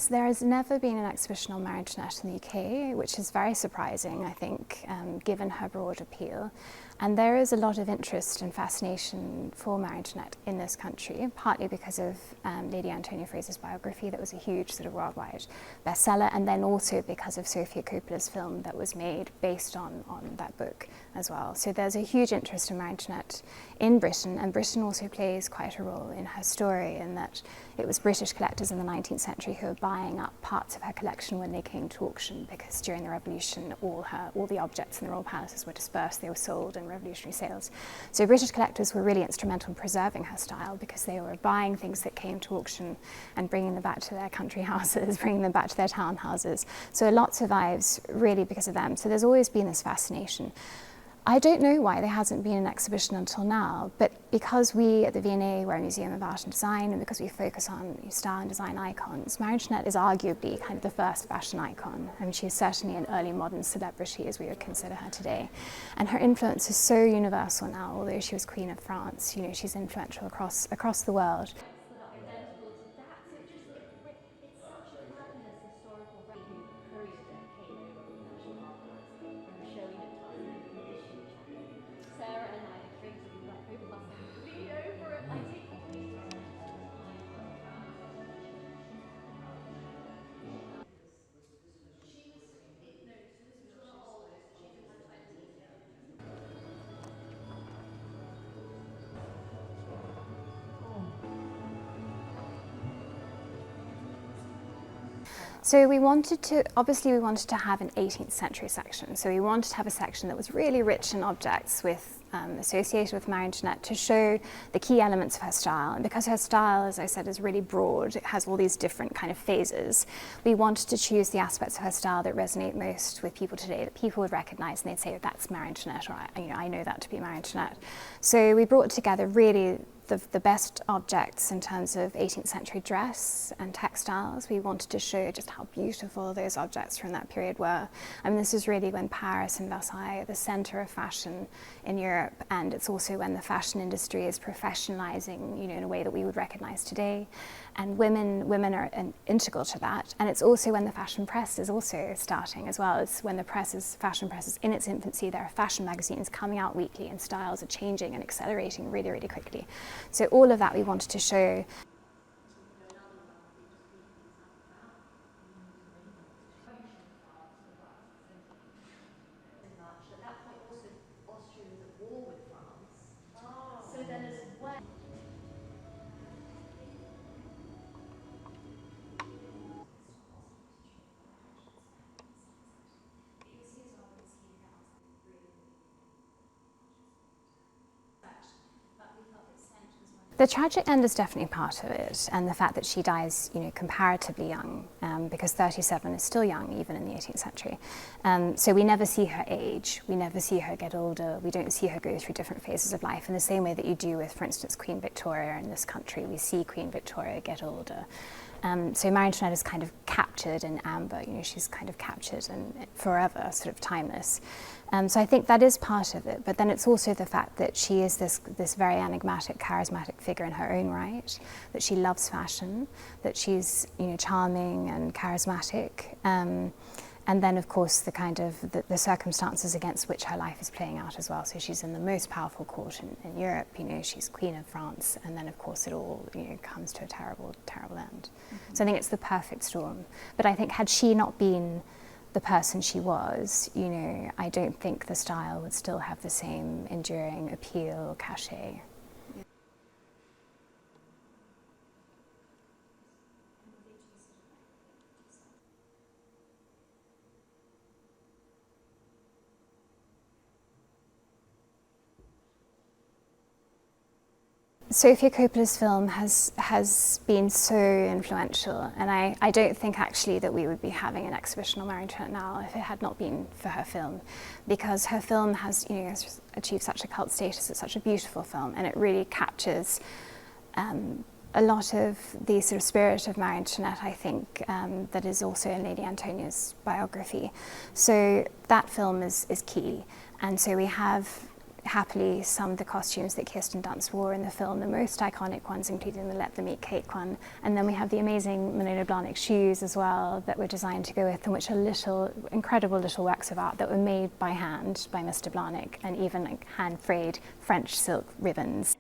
Yes, there has never been an exhibition on Marie Antoinette in the UK, which is very surprising, I think, given her broad appeal. And there is a lot of interest and fascination for Marie Antoinette in this country, partly because of Lady Antonia Fraser's biography that was a huge sort of worldwide bestseller, and then also because of Sofia Coppola's film that was made based on that book as well. So there's a huge interest in Marie Antoinette in Britain, and Britain also plays quite a role in her story, in that it was British collectors in the 19th century who were buying up parts of her collection when they came to auction, because during the Revolution all the objects in the royal palaces were dispersed, they were sold in revolutionary sales. So British collectors were really instrumental in preserving her style, because they were buying things that came to auction and bringing them back to their country houses, bringing them back to their townhouses. So a lot survives really because of them. So there's always been this fascination. I don't know why there hasn't been an exhibition until now, but because we at the V&A, we're a museum of art and design, and because we focus on style and design icons, Marie Antoinette is arguably kind of the first fashion icon. I mean, she's certainly an early modern celebrity, as we would consider her today. And her influence is so universal now, although she was Queen of France, you know, she's influential across the world. So obviously we wanted to have an 18th century section. So we wanted to have a section that was really rich in objects associated with Marie Antoinette, to show the key elements of her style. And because her style, as I said, is really broad, it has all these different kind of phases, we wanted to choose the aspects of her style that resonate most with people today, that people would recognize and they'd say, oh, that's Marie Antoinette, or I know that to be Marie Antoinette. So we brought together really the best objects in terms of 18th century dress and textiles. We wanted to show just how beautiful those objects from that period were. I mean, this is really when Paris and Versailles are the center of fashion in Europe, and it's also when the fashion industry is professionalizing, you know, in a way that we would recognize today. And women are integral to that. And it's also when the fashion press is also starting as well. It's when the fashion press is in its infancy. There are fashion magazines coming out weekly, and styles are changing and accelerating really, really quickly. So all of that we wanted to show. The tragic end is definitely part of it, and the fact that she dies, you know, comparatively young, because 37 is still young even in the 18th century. So we never see her age, we never see her get older, we don't see her go through different phases of life in the same way that you do with, for instance, Queen Victoria in this country. We see Queen Victoria get older. So Marie Antoinette is kind of captured in amber, you know, she's kind of captured and forever, sort of timeless. So I think that is part of it, but then it's also the fact that she is this very enigmatic, charismatic figure in her own right, that she loves fashion, that she's, you know, charming and charismatic, and then of course the kind of the circumstances against which her life is playing out as well. So she's in the most powerful court in Europe, you know, she's Queen of France, and then of course it all, you know, comes to a terrible, terrible end. Mm-hmm. So I think it's the perfect storm. But I think had she not been the person she was, you know, I don't think the style would still have the same enduring appeal, cachet. Sofia Coppola's film has been so influential, and I don't think actually that we would be having an exhibition on Marie Antoinette now if it had not been for her film, because her film has, you know, achieved such a cult status. It's such a beautiful film, and it really captures a lot of the sort of spirit of Marie Antoinette, I think, that is also in Lady Antonia's biography. So that film is key, and so we have happily some of the costumes that Kirsten Dunst wore in the film, the most iconic ones, including the Let Them Eat Cake one. And then we have the amazing Manolo Blahnik shoes as well that were designed to go with them, which are incredible little works of art that were made by hand by Mr. Blahnik, and even like hand-frayed French silk ribbons.